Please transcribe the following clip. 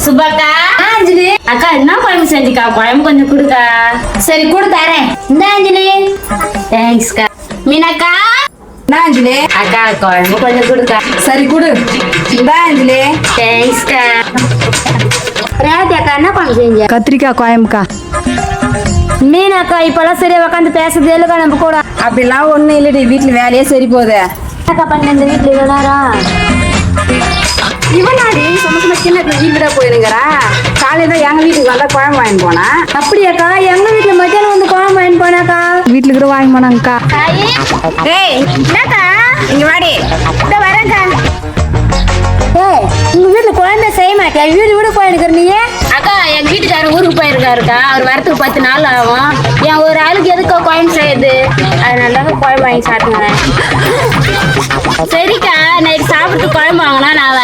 சுபாக்கா. அஞ்சலி. அக்கா என்ன குழம்பு செஞ்சுக்கா? குழம்பு கொஞ்சம் கொடுக்கா. சரி கொடு தரேன். இந்த அஞ்சலி. தேங்க்ஸ்க்கா. மீனாக்கா. அஞ்சலி. அக்கா குழம்பு கொஞ்சம் கொடுக்கா. சரி கொடு. இந்த அஞ்சலி. தேங்க்ஸ்க்கா. ரேவதி அக்கா என்ன குழம்பு செஞ்ச? கத்திரிக்காய் குழம்புக்கா. மீனாக்கா இப்பெல்லாம் சரியா உட்காந்து பேசுறது இல்லக்கா நம்ம கூட. அப்படிலாம் ஒண்ணும் இல்லடி, வீட்டுல வேலையே சரி போகுது. அக்கா பண்ண இந்த வீட்டுல விளாடா இவனாடி சும்மா சும்மா சின்ன வீட்டுல போயிருங்கிறா. காலையில தான் எங்க வீட்டுக்கு வந்தா குழம்பு வாங்கி போனா. அப்படியாக்கா? எங்க வீட்டுல மத்தியானம் வந்து குழம்பு வாங்கி போனாக்கா. வீட்டுல கூட வாங்கி போனாங்கக்கா. ஏய் என்னக்கா இங்க வாடி. இந்த வரேன்க்கா. ஏய் உங்க வீட்டுல குழம்பே செய்ய மாட்டேன், வீடு வீடு போயிருக்கிற நீ. அக்கா எங்க வீட்டுக்காரர் ஊருக்கு போயிருக்காருக்கா. அவர் வரத்துக்கு 10 நாள் ஆகும். என் ஒரு ஆளுக்கு எதுக்கா குழம்பு செய்யுது? அதனால குழம்பு வாங்கி சாப்பிட்டுங்க. சரிக்கா, நைட்டு சாப்பிட்டு குழம்பு வாங்கினா நான்